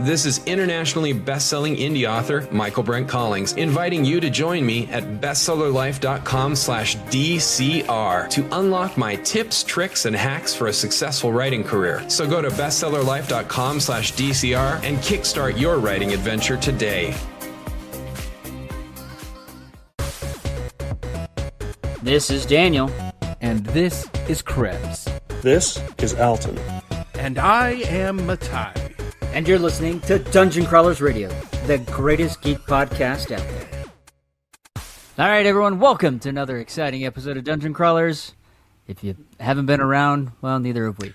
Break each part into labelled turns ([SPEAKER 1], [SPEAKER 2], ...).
[SPEAKER 1] This is internationally best-selling indie author Michael Brent Collings inviting you to join me at bestsellerlife.com/DCR to unlock my tips, tricks, and hacks for a successful writing career. So go to bestsellerlife.com/DCR and kickstart your writing adventure today.
[SPEAKER 2] This is Daniel.
[SPEAKER 3] And this is Krebs.
[SPEAKER 4] This is Alton.
[SPEAKER 5] And I am Matai.
[SPEAKER 2] And you're listening to Dungeon Crawlers Radio, the greatest geek podcast out there. All right, everyone, welcome to another exciting episode of Dungeon Crawlers. If you haven't been around, well, neither have we.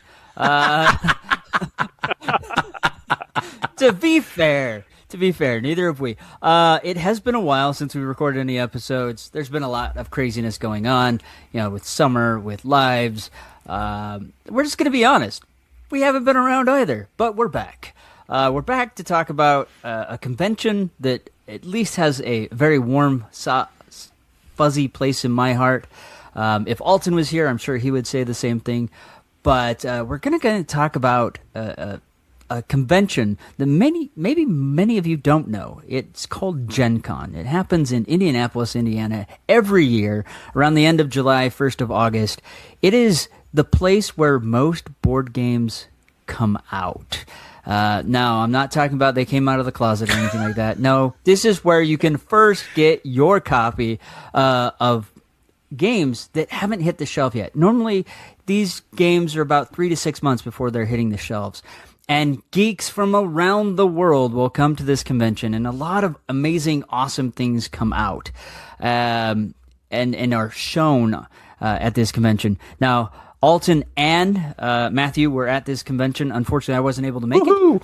[SPEAKER 2] To be fair, neither have we. It has been a while since we recorded any episodes. There's been a lot of craziness going on, with summer, with lives. We're just going to be honest. We haven't been around either, but we're back. We're back to talk about a convention that at least has a very warm, fuzzy place in my heart. If Alton was here, I'm sure he would say the same thing. But we're going to talk about a convention that maybe many of you don't know. It's called Gencon. It happens in Indianapolis, Indiana, every year around the end of July, 1st of August. It is the place where most board games come out. Now, I'm not talking about they came out of the closet or anything like that. No, this is where you can first get your copy of games that haven't hit the shelf yet. Normally, these games are about 3 to 6 months before they're hitting the shelves. And geeks from around the world will come to this convention, and a lot of amazing, awesome things come out and are shown at this convention. Now, Alton and Matthew were at this convention. Unfortunately, I wasn't able to make it.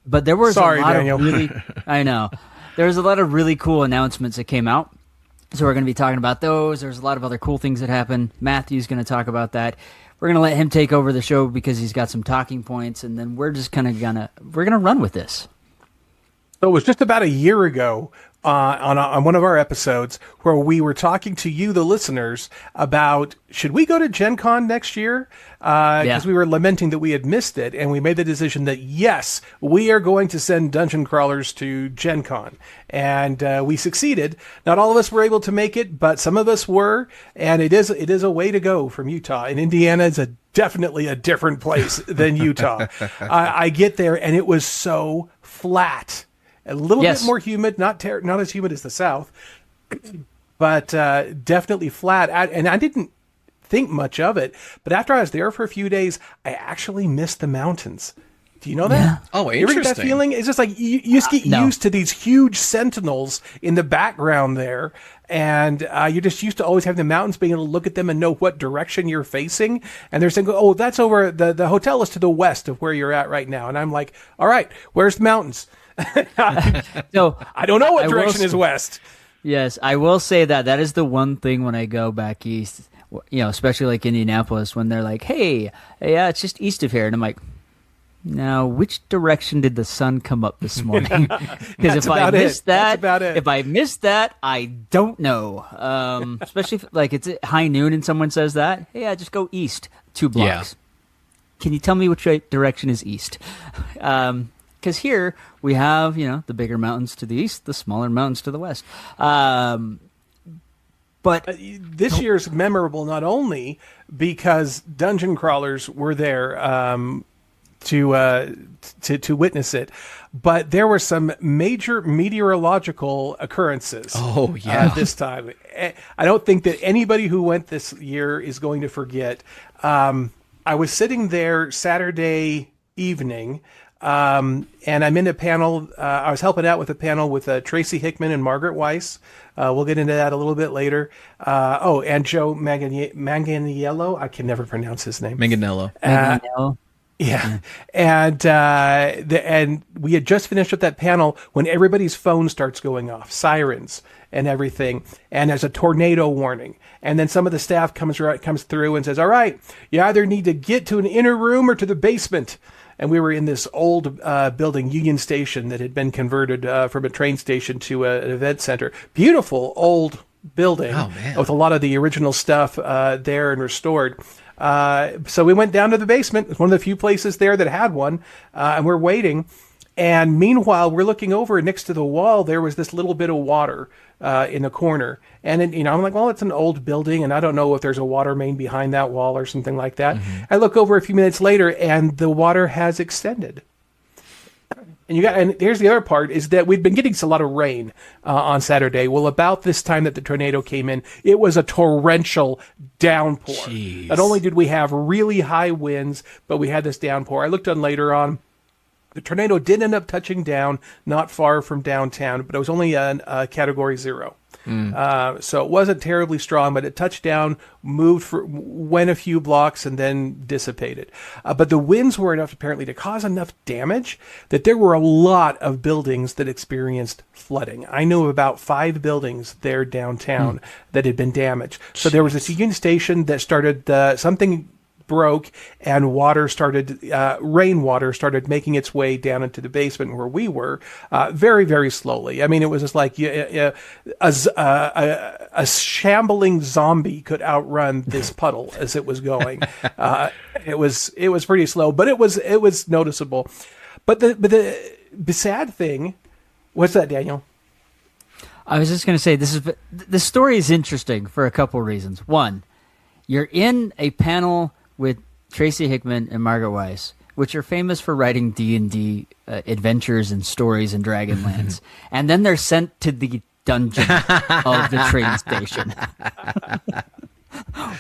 [SPEAKER 2] But there was a lot
[SPEAKER 4] Daniel.
[SPEAKER 2] of really... I know. There was a lot of really cool announcements that came out. So we're going to be talking about those. There's a lot of other cool things that happened. Matthew's going to talk about that. We're going to let him take over the show because he's got some talking points, and then we're just we're going to run with this.
[SPEAKER 5] So it was just about a year ago on one of our episodes where we were talking to you, the listeners, about should we go to Gen Con next year? Because we were lamenting that we had missed it, and we made the decision that, yes, we are going to send Dungeon Crawlers to Gen Con. And we succeeded. Not all of us were able to make it, but some of us were, and it is a way to go from Utah. And Indiana is definitely a different place than Utah. I get there, and it was so flat. A little bit more humid, not as humid as the South, but definitely flat. And I didn't think much of it, but after I was there for a few days, I actually missed the mountains. Do you know that?
[SPEAKER 2] Yeah.
[SPEAKER 6] Oh, interesting.
[SPEAKER 5] You ever get that feeling? It's just like you just get used to these huge sentinels in the background there, and you're just used to always having the mountains, being able to look at them and know what direction you're facing. And they're saying, oh, that's over, the hotel is to the west of where you're at right now. And I'm like, all right, where's the mountains?
[SPEAKER 2] So
[SPEAKER 5] I don't know what direction is west.
[SPEAKER 2] Yes, I will say that is the one thing when I go back east, especially like Indianapolis, when they're like, hey, yeah, it's just east of here. And I'm like, now, which direction did the sun come up this morning? Because if I missed that, I don't know. Especially if it's at high noon and someone says that, hey, I just go east 2 blocks. Yeah. Can you tell me which direction is east? Because here we have, the bigger mountains to the east, the smaller mountains to the west. But
[SPEAKER 5] this year's memorable not only because Dungeon Crawlers were there to witness it, but there were some major meteorological occurrences.
[SPEAKER 6] Oh yeah,
[SPEAKER 5] this time. I don't think that anybody who went this year is going to forget. I was sitting there Saturday evening. And I'm in a panel. I was helping out with a panel with Tracy Hickman and Margaret Weiss. We'll get into that a little bit later. And Joe Manganiello. I can never pronounce his name.
[SPEAKER 6] Manganiello.
[SPEAKER 5] Yeah. And we had just finished up that panel when everybody's phone starts going off, sirens and everything. And there's a tornado warning. And then some of the staff comes through and says, all right, you either need to get to an inner room or to the basement. And we were in this old building, Union Station, that had been converted from a train station to an event center. Beautiful old building with a lot of the original stuff there and restored. So we went down to the basement. It's one of the few places there that had one, and we're waiting. And meanwhile, we're looking over, and next to the wall, there was this little bit of water in the corner. And then, I'm like, well, it's an old building, and I don't know if there's a water main behind that wall or something like that. I look over a few minutes later, and the water has extended. And here's the other part, is that we've been getting a lot of rain on Saturday. Well, about this time that the tornado came in, it was a torrential downpour.
[SPEAKER 1] Jeez.
[SPEAKER 5] Not only did we have really high winds, but we had this downpour. I looked on later on. The tornado did end up touching down not far from downtown, but it was only a Category 0. So it wasn't terribly strong, but it touched down, went a few blocks, and then dissipated. But the winds were enough, apparently, to cause enough damage that there were a lot of buildings that experienced flooding. I know of about 5 buildings there downtown that had been damaged. So there was a Union Station that started something broke, and rainwater started making its way down into the basement where we were, very, very slowly. I mean, it was just like a shambling zombie could outrun this puddle as it was going. It was pretty slow, but it was noticeable. But the sad thing, what's that, Daniel?
[SPEAKER 2] I was just going to say, this story is interesting for a couple reasons. One, you're in a panel with Tracy Hickman and Margaret Weiss, which are famous for writing D&D adventures and stories in Dragonlance. And then they're sent to the dungeon of the train station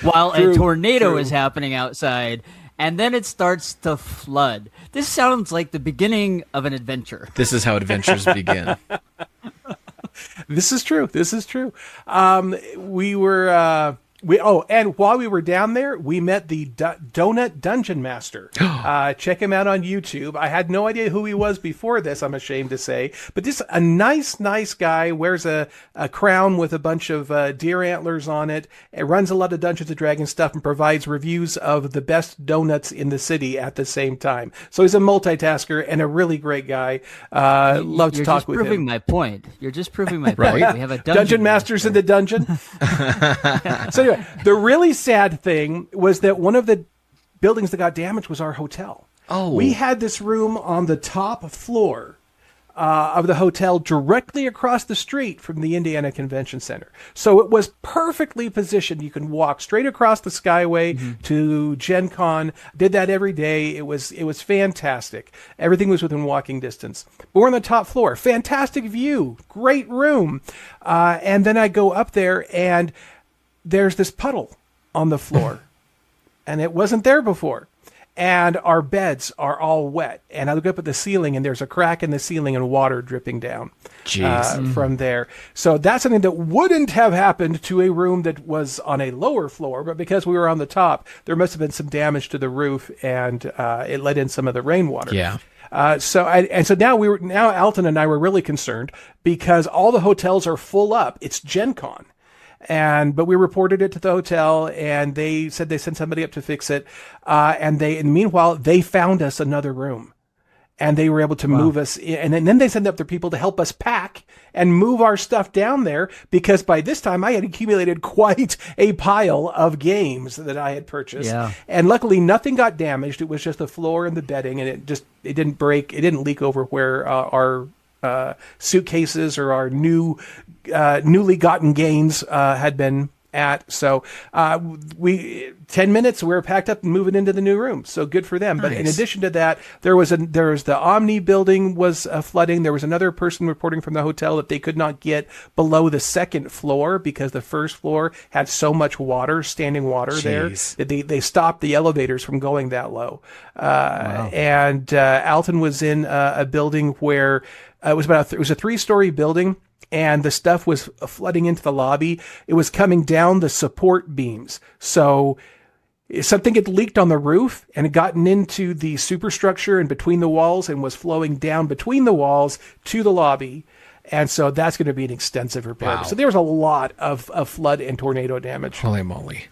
[SPEAKER 2] while a tornado is happening outside, and then it starts to flood. This sounds like the beginning of an adventure.
[SPEAKER 3] This is how adventures begin.
[SPEAKER 5] This is true. And while we were down there, we met the Donut Dungeon Master. Check him out on YouTube. I had no idea who he was before this, I'm ashamed to say. But just a nice guy, wears a crown with a bunch of deer antlers on it. It runs a lot of Dungeons & Dragons stuff and provides reviews of the best donuts in the city at the same time. So he's a multitasker and a really great guy. Love to talk with him.
[SPEAKER 2] You're just proving my point.
[SPEAKER 3] Right?
[SPEAKER 2] We have a
[SPEAKER 5] Dungeon Masters in the dungeon. So anyway, the really sad thing was that one of the buildings that got damaged was our hotel.
[SPEAKER 3] Oh.
[SPEAKER 5] We had this room on the top floor of the hotel directly across the street from the Indiana Convention Center. So it was perfectly positioned. You can walk straight across the Skyway to Gencon. Did that every day. It was fantastic. Everything was within walking distance. But we're on the top floor. Fantastic view. Great room. And then I go up there, and there's this puddle on the floor. And it wasn't there before. And our beds are all wet. And I look up at the ceiling, and there's a crack in the ceiling and water dripping down from there. So that's something that wouldn't have happened to a room that was on a lower floor. But because we were on the top, there must have been some damage to the roof, and it let in some of the rainwater.
[SPEAKER 3] Yeah.
[SPEAKER 5] So now Alton and I were really concerned because all the hotels are full up. It's Gencon. But we reported it to the hotel, and they said they sent somebody up to fix it. And meanwhile, they found us another room, and they were able to move us in. And then they sent up their people to help us pack and move our stuff down there, because by this time I had accumulated quite a pile of games that I had purchased. Yeah. And luckily nothing got damaged. It was just the floor and the bedding, and it didn't break. It didn't leak over where our suitcases or our newly gotten gains had been at. So 10 minutes, we were packed up and moving into the new room. So good for them. Nice. But in addition to that, there was the Omni building was flooding. There was another person reporting from the hotel that they could not get below the second floor because the first floor had so much water, standing water there, that they stopped the elevators from going that low. And Alton was in a building where it was a 3-story building, and the stuff was flooding into the lobby. It was coming down the support beams. So something had leaked on the roof and had gotten into the superstructure and between the walls and was flowing down between the walls to the lobby. And so that's going to be an extensive repair. Wow. So there was a lot of flood and tornado damage.
[SPEAKER 3] Holy moly.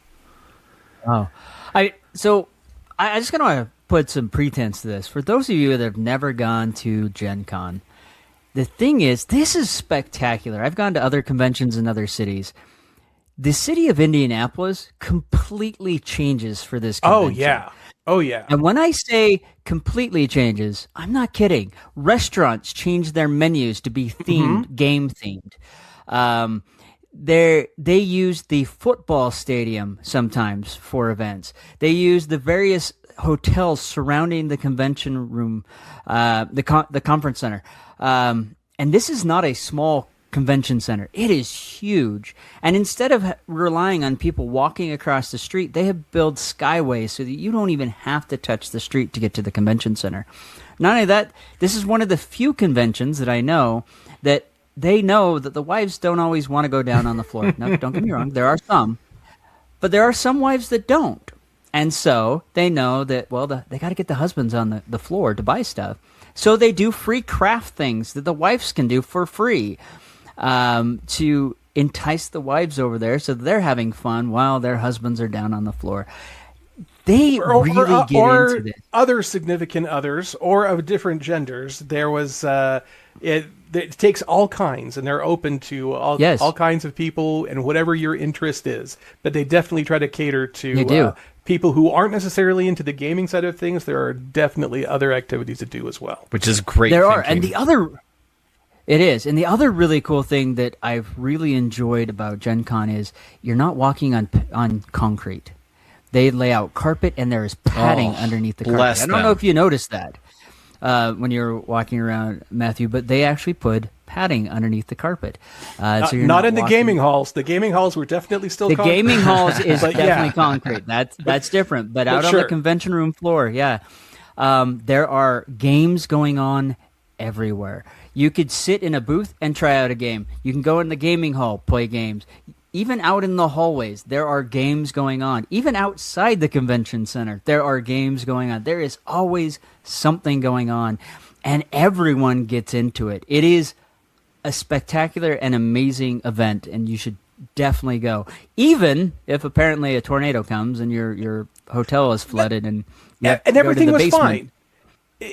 [SPEAKER 2] Oh, I just going to put some pretense to this. For those of you that have never gone to Gen Con, the thing is, this is spectacular. I've gone to other conventions in other cities. the city of Indianapolis completely changes for this convention.
[SPEAKER 5] Oh, yeah.
[SPEAKER 2] And when I say completely changes, I'm not kidding. Restaurants change their menus to be themed, game themed. They use the football stadium sometimes for events. They use the various hotels surrounding the convention room, the conference center. And this is not a small convention center. It is huge. And instead of relying on people walking across the street, they have built skyways so that you don't even have to touch the street to get to the convention center. Not only that, this is one of the few conventions that I know that they know that the wives don't always want to go down on the floor. No, don't get me wrong. There are some. But there are some wives that don't. And so they know that, well, they got to get the husbands on the floor to buy stuff. So they do free craft things that the wives can do for free. To entice the wives over there so they're having fun while their husbands are down on the floor. They really get into this.
[SPEAKER 5] Other significant others or of different genders. There was it takes all kinds, and they're open to all kinds of people and whatever your interest is. But they definitely try to cater to people who aren't necessarily into the gaming side of things. There are definitely other activities to do as well,
[SPEAKER 3] which is great.
[SPEAKER 2] There are, and the other. It is. And the other really cool thing that I've really enjoyed about Gen Con is you're not walking on concrete. They lay out carpet and there is padding underneath the carpet. I don't know if you noticed that when you're walking around, Matthew, but they actually put padding underneath the carpet. So you're
[SPEAKER 5] not in the gaming halls. The gaming halls were definitely still concrete.
[SPEAKER 2] The gaming halls is definitely concrete. That's different. But out on the convention room floor, there are games going on everywhere. You could sit in a booth and try out a game. You can go in the gaming hall, play games. Even out in the hallways, there are games going on. Even outside the convention center, there are games going on. There is always something going on, and everyone gets into it. It is a spectacular and amazing event, and you should definitely go. Even if apparently a tornado comes and your hotel is flooded and
[SPEAKER 5] everything was fine.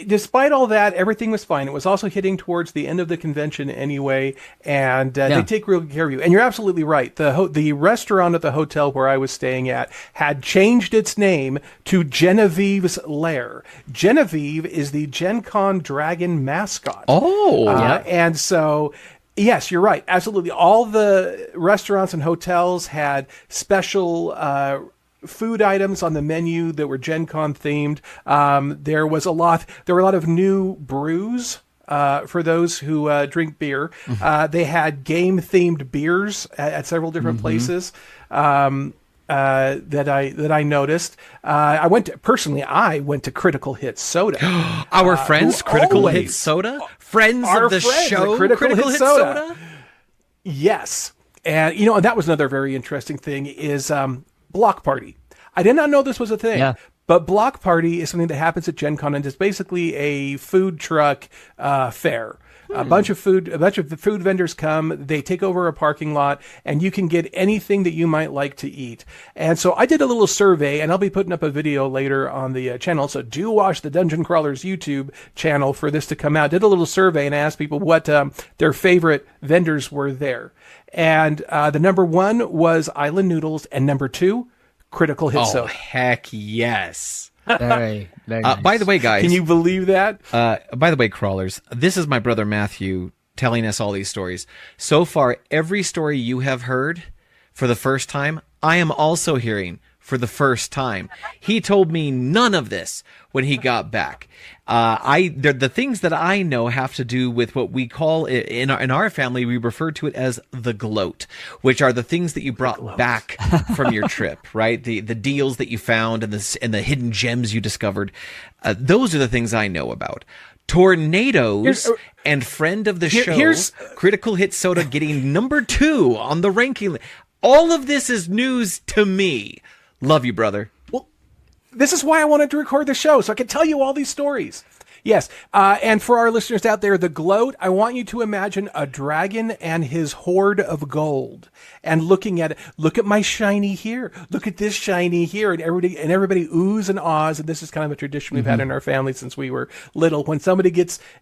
[SPEAKER 5] Despite all that, everything was fine. It was also hitting towards the end of the convention anyway, and they take real care of you. And you're absolutely right. The restaurant at the hotel where I was staying at had changed its name to Genevieve's Lair. Genevieve is the Gen Con dragon mascot. And so... Yes, you're right. Absolutely. All the restaurants and hotels had special food items on the menu that were Gen Con themed. There were a lot of new brews for those who drink beer. They had game themed beers at several different places. That I noticed. I went to Critical Hit Soda.
[SPEAKER 3] Our friends, Critical Hit Soda? Friends of the show, Critical Hit Soda?
[SPEAKER 5] Yes. And, that was another very interesting thing is Block Party. I did not know this was a thing. But Block Party is something that happens at Gen Con, and it's basically a food truck fair. A bunch of food vendors come, they take over a parking lot, and you can get anything that you might like to eat. And so I did a little survey, and I'll be putting up a video later on the channel, so do watch the Dungeon Crawlers YouTube channel for this to come out. Did a little survey and asked people what their favorite vendors were there. And the number one was Island Noodles, and number two, Critical Hit Soda.
[SPEAKER 3] Oh, heck yes.
[SPEAKER 2] Very nice.
[SPEAKER 3] By the way, guys.
[SPEAKER 5] Can you believe that?
[SPEAKER 3] By the way, crawlers, this is my brother Matthew telling us all these stories. So far, every story you have heard for the first time, I am also hearing for the first time. He told me none of this when he got back. The things that I know have to do with what we call in our family, we refer to it as the gloat, which are the things that you brought back from your trip, right? The deals that you found and the hidden gems you discovered. Those are the things I know about. Tornadoes and friend of the show, Critical Hit Soda getting number 2 on the ranking. All of this is news to me. Love you, brother.
[SPEAKER 5] This is why I wanted to record the show, so I could tell you all these stories. Yes. And for our listeners out there, the gloat, I want you to imagine a dragon and his hoard of gold and looking at it. Look at my shiny here. Look at this shiny here. And everybody oohs and ahs. And this is kind of a tradition we've had in our family since we were little. When somebody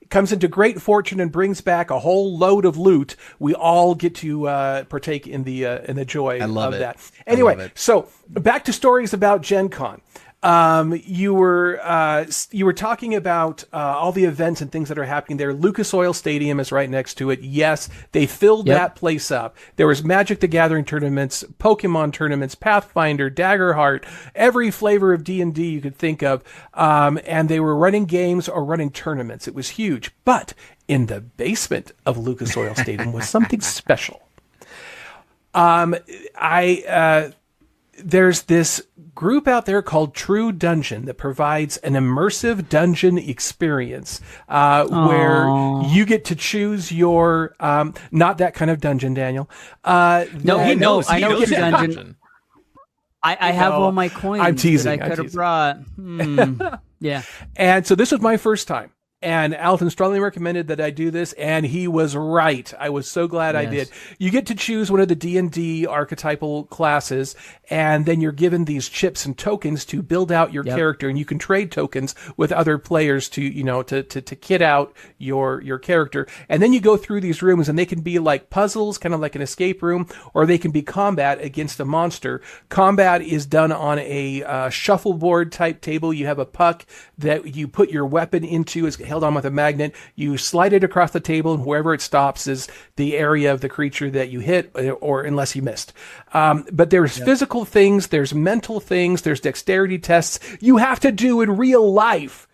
[SPEAKER 5] comes into great fortune and brings back a whole load of loot, we all get to partake in the joy of that. Anyway, so back to stories about Gen Con. You were talking about all the events and things that are happening there. Lucas Oil Stadium is right next to it. Yes, they filled that place up. There was Magic the Gathering tournaments, Pokemon tournaments, Pathfinder, Daggerheart, every flavor of D&D you could think of. And they were running games or running tournaments. It was huge. But in the basement of Lucas Oil Stadium was something special. There's this group out there called True Dungeon that provides an immersive dungeon experience where you get to choose your not that kind of dungeon, Daniel.
[SPEAKER 2] No, he knows. I know True Dungeon. I have all my coins.
[SPEAKER 5] I'm teasing.
[SPEAKER 2] That I could have brought. Yeah.
[SPEAKER 5] And so this was my first time. And Alton strongly recommended that I do this, and he was right. I was so glad I did. You get to choose one of the D&D archetypal classes, and then you're given these chips and tokens to build out your character, and you can trade tokens with other players to kit out your character. And then you go through these rooms, and they can be like puzzles, kind of like an escape room, or they can be combat against a monster. Combat is done on a shuffleboard type table. You have a puck that you put your weapon into. It's held on with a magnet. You slide it across the table, and wherever it stops is the area of the creature that you hit, or unless you missed. But there's physical things, there's mental things, there's dexterity tests you have to do in real life.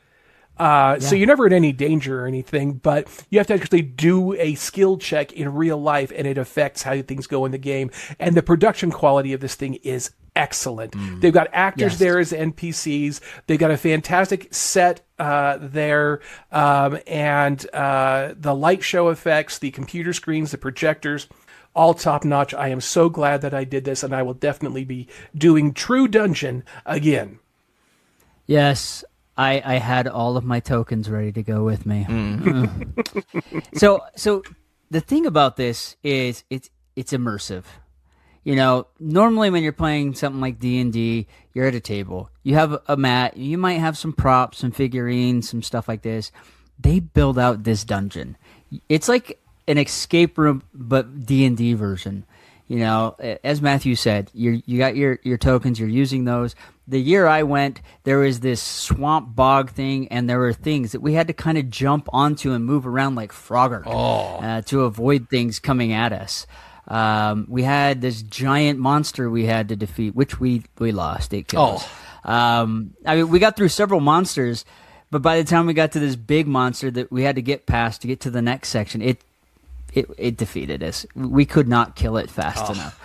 [SPEAKER 5] So you're never in any danger or anything, but you have to actually do a skill check in real life, and it affects how things go in the game. And the production quality of this thing is excellent. They've got actors there as NPCs. They've got a fantastic set there, and the light show effects, the computer screens, the projectors, all top notch. I am so glad that I did this, and I will definitely be doing True Dungeon again.
[SPEAKER 2] Yes. I had all of my tokens ready to go with me. So the thing about this is it's immersive. You know, normally when you're playing something like D&D, you're at a table. You have a mat. You might have some props, some figurines, some stuff like this. They build out this dungeon. It's like an escape room, but D&D version. You know, as Matthew said, you got your tokens. You're using those. The year I went, there was this swamp bog thing, and there were things that we had to kind of jump onto and move around like Frogger to avoid things coming at us. We had this giant monster we had to defeat, which we lost. It killed us. I mean, we got through several monsters, but by the time we got to this big monster that we had to get past to get to the next section, it defeated us. We could not kill it fast enough.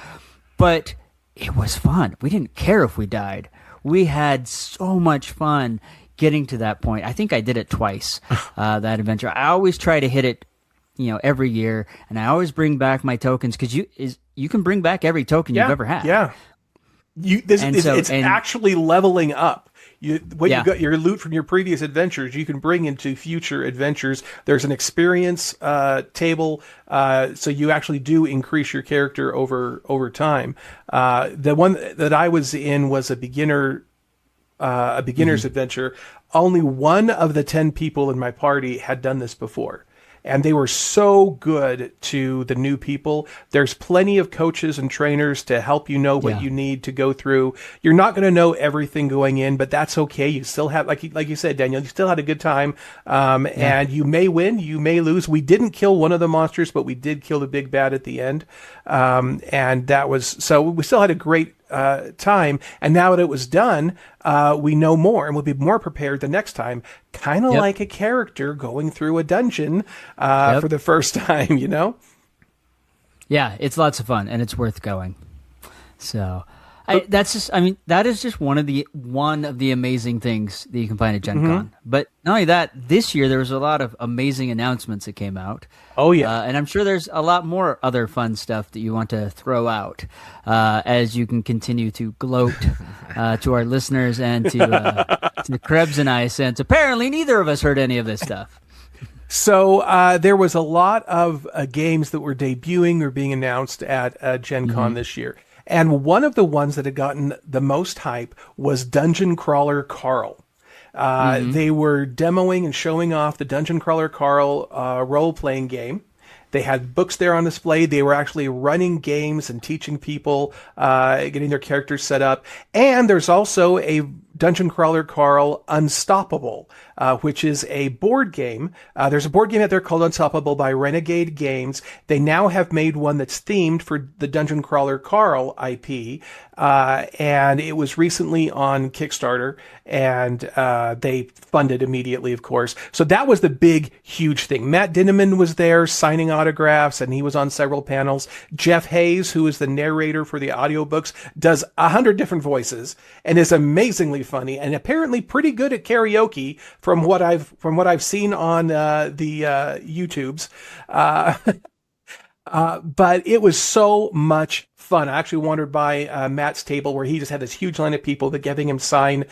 [SPEAKER 2] But it was fun. We didn't care if we died. We had so much fun getting to that point. I think I did it twice, that adventure. I always try to hit it, every year, and I always bring back my tokens, because you can bring back every token you've ever had.
[SPEAKER 5] Yeah. It's actually leveling up. You got your loot from your previous adventures, you can bring into future adventures. There's an experience table, so you actually do increase your character over time. The one that I was in was a beginner's adventure. Only one of the 10 people in my party had done this before. And they were so good to the new people. There's plenty of coaches and trainers to help you know what you need to go through. You're not going to know everything going in, but that's okay. You still have, like you said, Daniel, you still had a good time. And you may win, you may lose. We didn't kill one of the monsters, but we did kill the big bad at the end. And that was, so we still had a great time. And now that it was done, we know more and we'll be more prepared the next time. Kind of like a character going through a dungeon for the first time, Yeah,
[SPEAKER 2] it's lots of fun and it's worth going. So that is just one of the amazing things that you can find at Gen Con. But not only that, this year there was a lot of amazing announcements that came out.
[SPEAKER 5] Oh yeah.
[SPEAKER 2] And I'm sure there's a lot more other fun stuff that you want to throw out as you can continue to gloat to our listeners and to Krebs and I, since apparently neither of us heard any of this stuff.
[SPEAKER 5] So there was a lot of games that were debuting or being announced at Gencon this year. And one of the ones that had gotten the most hype was Dungeon Crawler Carl. They were demoing and showing off the Dungeon Crawler Carl role-playing game. They had books there on display. They were actually running games and teaching people, getting their characters set up. And there's also a Dungeon Crawler Carl Unstoppable, which is a board game. There's a board game out there called Unstoppable by Renegade Games. They now have made one that's themed for the Dungeon Crawler Carl IP. And it was recently on Kickstarter, and they funded immediately, of course. So that was the big, huge thing. Matt Dinneman was there signing autographs, and he was on several panels. Jeff Hayes, who is the narrator for the audiobooks, does 100 different voices and is amazingly funny and apparently pretty good at karaoke from what I've seen on the YouTubes. But it was so much fun. I actually wandered by Matt's table where he just had this huge line of people that giving him sign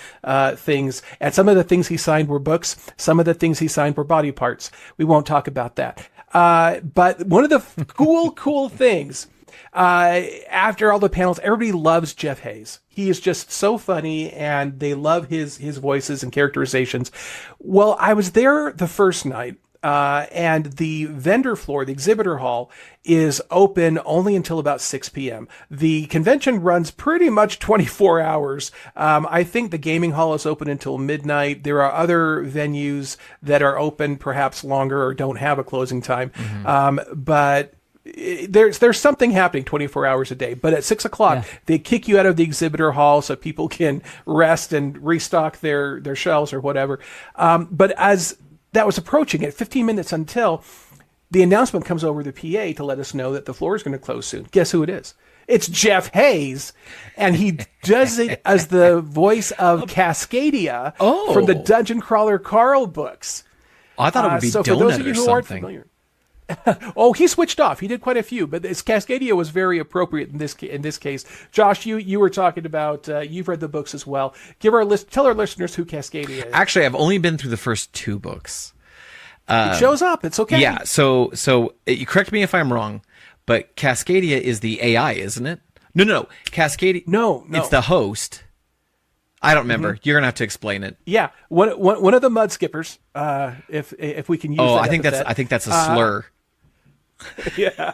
[SPEAKER 5] things. And some of the things he signed were books. Some of the things he signed were body parts. We won't talk about that. But one of the cool things, after all the panels, everybody loves Jeff Hayes. He is just so funny, and they love his voices and characterizations. Well, I was there the first night. And the vendor floor, the exhibitor hall, is open only until about 6 p.m. The convention runs pretty much 24 hours. I think the gaming hall is open until midnight. There are other venues that are open perhaps longer or don't have a closing time. But there's something happening 24 hours a day. But at 6 o'clock, they kick you out of the exhibitor hall so people can rest and restock their shelves or whatever. But as that was approaching at 15 minutes until the announcement comes over the PA to let us know that the floor is going to close soon. Guess who it is? It's Jeff Hayes, and he does it as the voice of Cascadia from the Dungeon Crawler Carl books.
[SPEAKER 3] I thought it would be
[SPEAKER 5] so
[SPEAKER 3] Donut
[SPEAKER 5] for those of you
[SPEAKER 3] or
[SPEAKER 5] who aren't
[SPEAKER 3] something.
[SPEAKER 5] familiar, he switched off. He did quite a few, but Cascadia was very appropriate in this case. Josh, you were talking about you've read the books as well. Tell our listeners who Cascadia is.
[SPEAKER 3] Actually, I've only been through the first 2 books.
[SPEAKER 5] It shows up. It's okay.
[SPEAKER 3] Yeah. So you correct me if I'm wrong, but Cascadia is the AI, isn't it? No. Cascadia.
[SPEAKER 5] No.
[SPEAKER 3] It's the host. I don't remember. You're gonna have to explain it.
[SPEAKER 5] Yeah, one of the mud skippers. If we can use.
[SPEAKER 3] Oh,
[SPEAKER 5] that
[SPEAKER 3] I think that's a slur.
[SPEAKER 5] Yeah.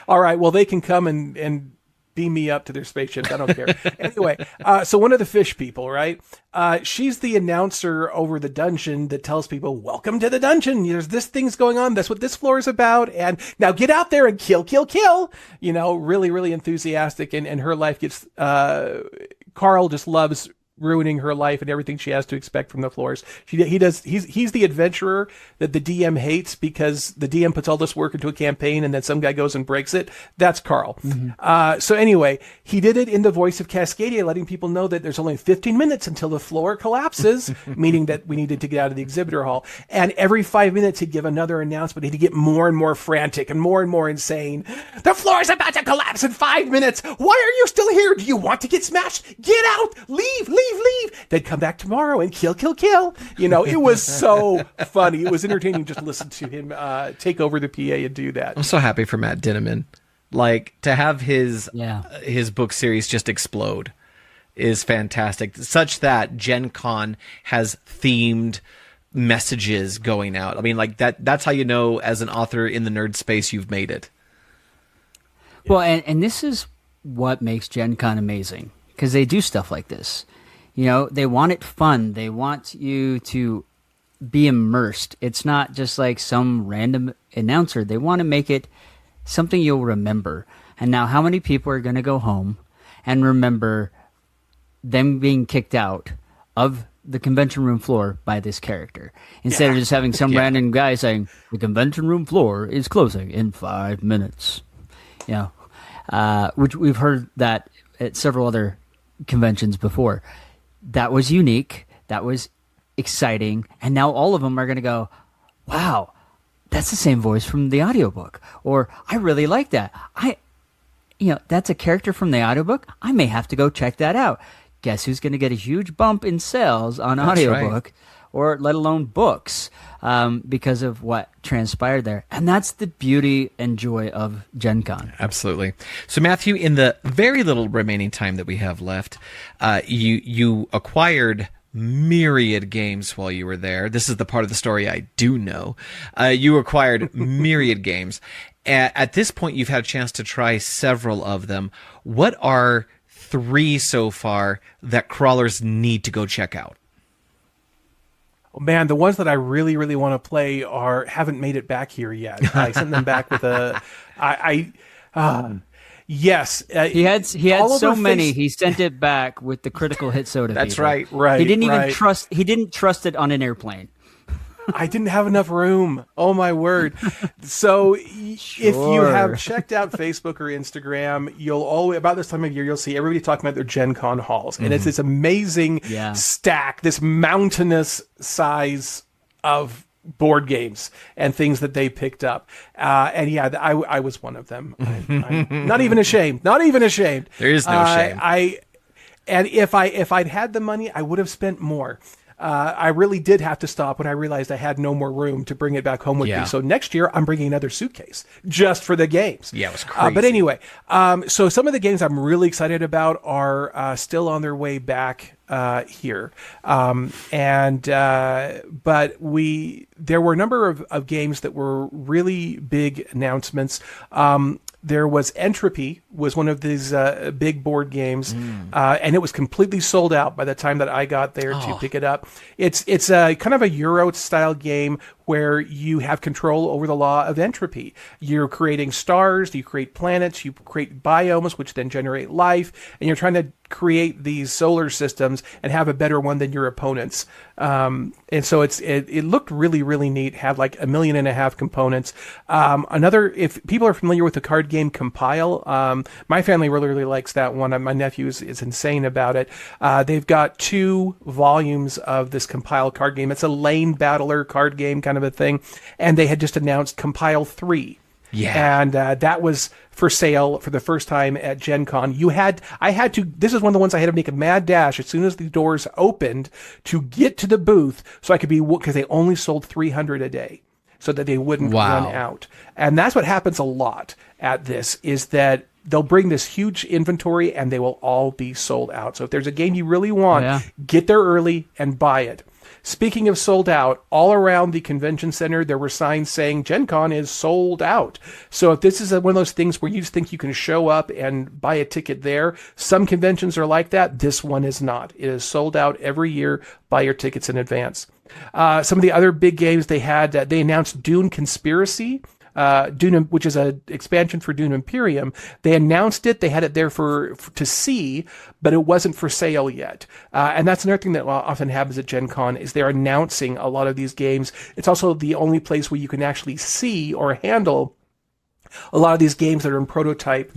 [SPEAKER 5] All right. Well, they can come and beam me up to their spaceships. I don't care. Anyway, so one of the fish people, right? She's the announcer over the dungeon that tells people, welcome to the dungeon. There's this thing's going on. That's what this floor is about. And now get out there and kill. You know, really, really enthusiastic. And her life gets, Carl just loves ruining her life and everything she has to expect from the floors. He's the adventurer that the DM hates because the DM puts all this work into a campaign and then some guy goes and breaks it. That's Carl. So anyway, he did it in the voice of Cascadia, letting people know that there's only 15 minutes until the floor collapses, meaning that we needed to get out of the exhibitor hall. And every 5 minutes he'd give another announcement. He'd get more and more frantic and more insane. The floor is about to collapse in 5 minutes. Why are you still here? Do you want to get smashed? Get out! Leave! They'd come back tomorrow and kill. You know, it was so funny. It was entertaining just to listen to him take over the PA and do that.
[SPEAKER 3] I'm so happy for Matt Dinneman. Like, to have his book series just explode is fantastic. Such that Gencon has themed messages going out. I mean, like that's how you know as an author in the nerd space you've made it.
[SPEAKER 2] Well, and this is what makes Gencon amazing, because they do stuff like this. You know, they want it fun. They want you to be immersed. It's not just like some random announcer. They want to make it something you'll remember. And now how many people are going to go home and remember them being kicked out of the convention room floor by this character, instead of just having some random guy saying, the convention room floor is closing in 5 minutes. You know, which we've heard that at several other conventions before. That was unique. That was exciting. And now all of them are going to go, wow, that's the same voice from the audiobook. Or I really like that. That's a character from the audiobook. I may have to go check that out. guess who's going to get a huge bump in sales on audiobook, or let alone books, because of what transpired there. And that's the beauty and joy of Gen Con.
[SPEAKER 3] Absolutely. So, Matthew, in the very little remaining time that we have left, you acquired myriad games while you were there. This is the part of the story I do know. You acquired myriad games. At this point, you've had a chance to try several of them. What are 3 so far that crawlers need to go check out?
[SPEAKER 5] Man, the ones that I really, really want to play haven't made it back here yet. I sent them back with yes.
[SPEAKER 2] He had so many. He sent it back with the critical hit soda.
[SPEAKER 3] That's
[SPEAKER 2] fever.
[SPEAKER 3] right.
[SPEAKER 2] He didn't even trust. He didn't trust it on an airplane.
[SPEAKER 5] I didn't have enough room. Oh my word. So if you have checked out Facebook or Instagram, you'll always, about this time of year, you'll see everybody talking about their Gen Con hauls. And it's this amazing stack, this mountainous size of board games and things that they picked up. And yeah, I was one of them. I'm not even ashamed. Not even ashamed.
[SPEAKER 3] There is no shame.
[SPEAKER 5] And if I'd had the money, I would have spent more. I really did have to stop when I realized I had no more room to bring it back home with me. So next year, I'm bringing another suitcase just for the games.
[SPEAKER 3] Yeah, it was crazy.
[SPEAKER 5] But anyway, so some of the games I'm really excited about are still on their way back here. But there were a number of games that were really big announcements. There was Entropy, was one of these big board games, and it was completely sold out by the time that I got there to pick it up. It's a kind of a Euro-style game where you have control over the law of entropy. You're creating stars, you create planets, you create biomes, which then generate life, and you're trying to create these solar systems and have a better one than your opponents. And so it looked really, really neat, had like 1.5 million components. If people are familiar with the card game Compile, my family really, really likes that one. My nephew is insane about it. They've got 2 volumes of this Compile card game. It's a lane battler card game kind of a thing. And they had just announced Compile 3. Yeah. And that was for sale for the first time at Gen Con. This is one of the ones I had to make a mad dash as soon as the doors opened to get to the booth so I could because they only sold 300 a day so that they wouldn't run out. And that's what happens a lot at this, is that they'll bring this huge inventory and they will all be sold out. So if there's a game you really want, get there early and buy it. Speaking of sold out, all around the convention center, there were signs saying Gen Con is sold out. So if this is one of those things where you just think you can show up and buy a ticket there, some conventions are like that. This one is not. It is sold out every year. Buy your tickets in advance. Some of the other big games they had, they announced Dune Conspiracy. Dune, which is an expansion for Dune Imperium. They announced it. They had it there to see, but it wasn't for sale yet. And that's another thing that often happens at Gen Con, is they're announcing a lot of these games. It's also the only place where you can actually see or handle a lot of these games that are in prototype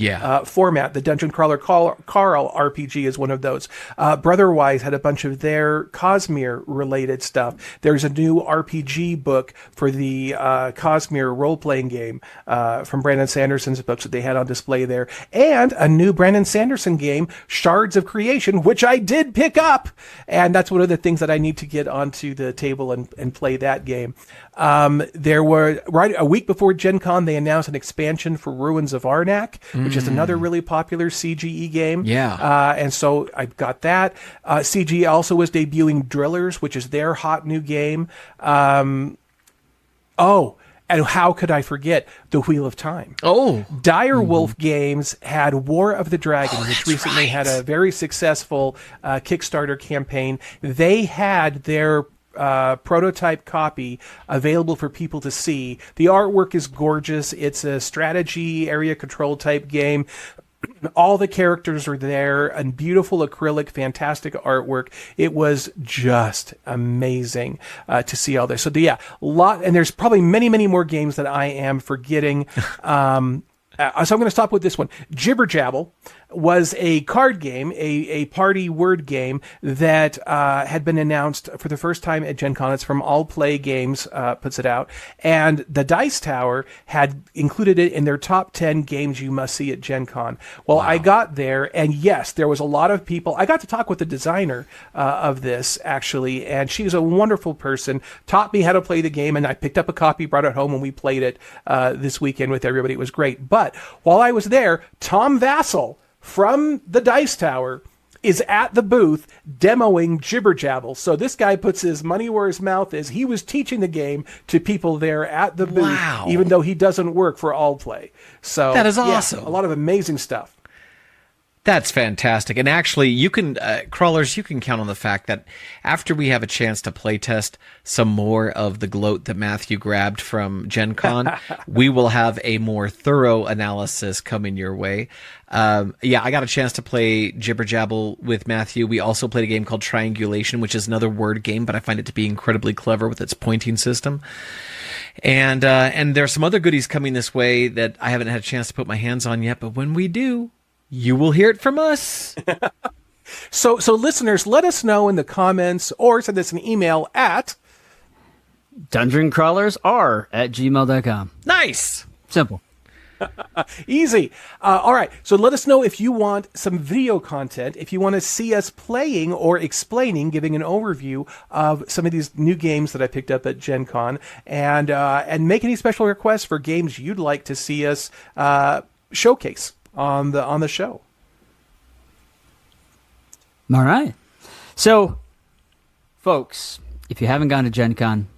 [SPEAKER 5] format. The Dungeon Crawler Carl RPG is one of those. Brotherwise had a bunch of their Cosmere related stuff. There's a new RPG book for the Cosmere role-playing game from Brandon Sanderson's books that they had on display there. And a new Brandon Sanderson game, Shards of Creation, which I did pick up. And that's one of the things that I need to get onto the table and play that game. There were, right a week before Gen Con, they announced an expansion for Ruins of Arnak, which is another really popular CGE game. And so I've got that. CGE also was debuting Drillers, which is their hot new game. And how could I forget The Wheel of Time? Dire Wolf Games had War of the Dragon, which recently had a very successful Kickstarter campaign. They had their prototype copy available for people to see. The artwork is gorgeous. It's a strategy area control type game. All the characters are there, and beautiful acrylic, fantastic artwork. It was just amazing to see all this. So and there's probably many, many more games that I am forgetting. So I'm going to stop with this one. Jibber Jabble was a card game, a party word game that had been announced for the first time at Gen Con. It's from All Play Games, puts it out. And the Dice Tower had included it in their top 10 games you must see at Gen Con. Well, I got there, and yes, there was a lot of people. I got to talk with the designer of this, actually, and she's a wonderful person, taught me how to play the game, and I picked up a copy, brought it home, and we played it this weekend with everybody. It was great. But while I was there, Tom Vassell from the Dice Tower is at the booth demoing Jibber Jabble. So this guy puts his money where his mouth is. He was teaching the game to people there at the booth, even though he doesn't work for All Play. So
[SPEAKER 3] that is awesome.
[SPEAKER 5] A lot of amazing stuff.
[SPEAKER 3] That's fantastic. And actually, you can, crawlers, you can count on the fact that after we have a chance to play test some more of the gloat that Matthew grabbed from Gen Con, we will have a more thorough analysis coming your way. I got a chance to play Jibber Jabble with Matthew. We also played a game called Triangulation, which is another word game, but I find it to be incredibly clever with its pointing system. And there's some other goodies coming this way that I haven't had a chance to put my hands on yet, but when we do, you will hear it from us.
[SPEAKER 5] So listeners, let us know in the comments or send us an email at
[SPEAKER 2] dungeoncrawlersr@gmail.com.
[SPEAKER 3] Nice.
[SPEAKER 2] Simple.
[SPEAKER 5] Easy. All right. So let us know if you want some video content, if you want to see us playing or explaining, giving an overview of some of these new games that I picked up at Gen Con, and make any special requests for games you'd like to see us showcase on the show.
[SPEAKER 2] All right. So, folks, if you haven't gone to Gen Con,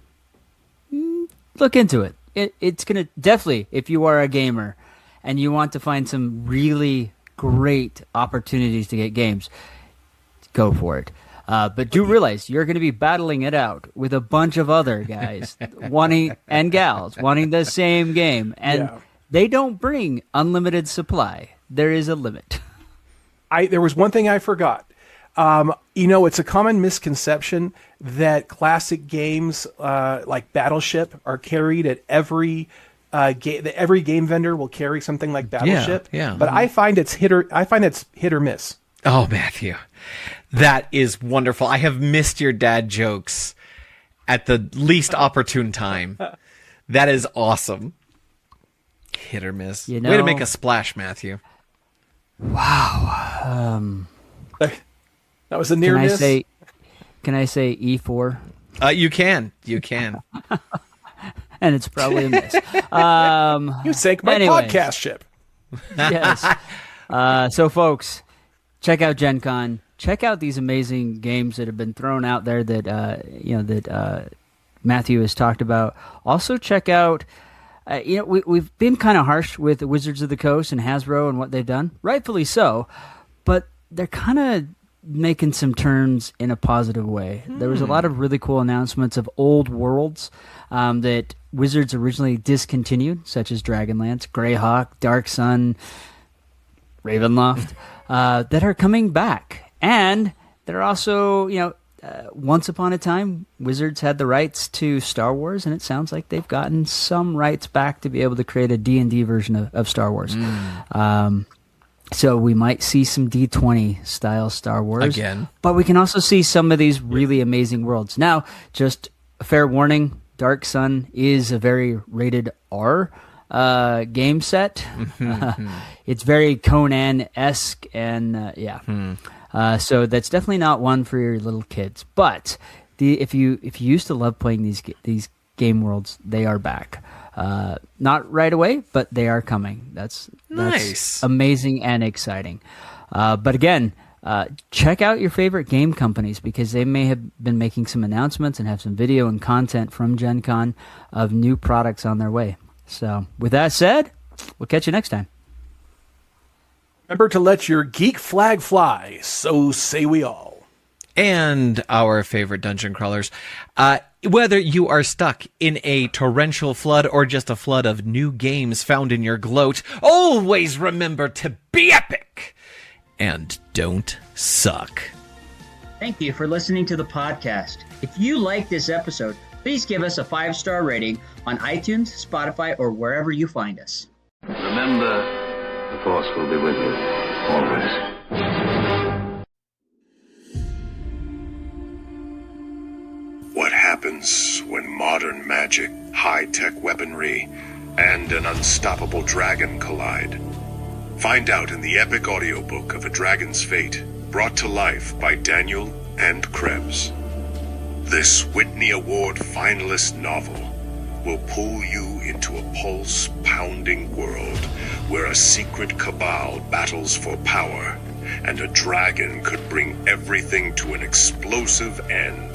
[SPEAKER 2] look into it. It's going to definitely, if you are a gamer and you want to find some really great opportunities to get games, go for it. But do realize you're going to be battling it out with a bunch of other guys and gals wanting the same game. And they don't bring unlimited supply. There is a limit.
[SPEAKER 5] There was one thing I forgot. It's a common misconception that classic games like Battleship are carried at every game. Every game vendor will carry something like Battleship.
[SPEAKER 3] Yeah.
[SPEAKER 5] But I find it's hit or miss.
[SPEAKER 3] Oh, Matthew, that is wonderful. I have missed your dad jokes at the least opportune time. That is awesome. Hit or miss. Way to make a splash, Matthew.
[SPEAKER 2] Wow.
[SPEAKER 5] That was a near miss.
[SPEAKER 2] Can I say E4?
[SPEAKER 3] You can.
[SPEAKER 2] And it's probably a miss.
[SPEAKER 5] You sank my podcast ship.
[SPEAKER 2] Yes. So, folks, check out Gen Con. Check out these amazing games that have been thrown out there that Matthew has talked about. Also, check out. We've been kind of harsh with the Wizards of the Coast and Hasbro and what they've done, rightfully so, but they're kind of making some turns in a positive way. There was a lot of really cool announcements of old worlds that Wizards originally discontinued, such as Dragonlance, Greyhawk, Dark Sun, Ravenloft, that are coming back. And they're also, once upon a time, Wizards had the rights to Star Wars, and it sounds like they've gotten some rights back to be able to create a D&D version of Star Wars. So we might see some D20 style Star Wars.
[SPEAKER 3] Again.
[SPEAKER 2] But we can also see some of these really amazing worlds. Now, just a fair warning, Dark Sun is a very rated R game set. It's very Conan-esque, and so that's definitely not one for your little kids. But if you used to love playing these game worlds, they are back. Not right away, but they are coming. That's
[SPEAKER 3] nice,
[SPEAKER 2] amazing, and exciting. But again, check out your favorite game companies, because they may have been making some announcements and have some video and content from Gen Con of new products on their way. So with that said, we'll catch you next time.
[SPEAKER 5] Remember to let your geek flag fly, so say we all.
[SPEAKER 3] And our favorite dungeon crawlers, whether you are stuck in a torrential flood or just a flood of new games found in your gloat, always remember to be epic and don't suck.
[SPEAKER 6] Thank you for listening to the podcast. If you like this episode, please give us a 5-star rating on iTunes, Spotify, or wherever you find us.
[SPEAKER 7] Remember, the Force will be with you What happens when modern magic, high-tech weaponry, and an unstoppable dragon collide? Find out in the epic audiobook of A Dragon's Fate, brought to life by Daniel and Krebs. This Whitney Award finalist novel will pull you into a pulse-pounding world where a secret cabal battles for power, and a dragon could bring everything to an explosive end.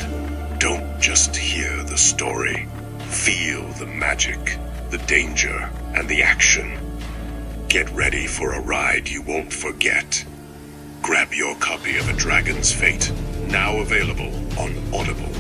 [SPEAKER 7] Don't just hear the story. Feel the magic, the danger, and the action. Get ready for a ride you won't forget. Grab your copy of A Dragon's Fate, now available on Audible.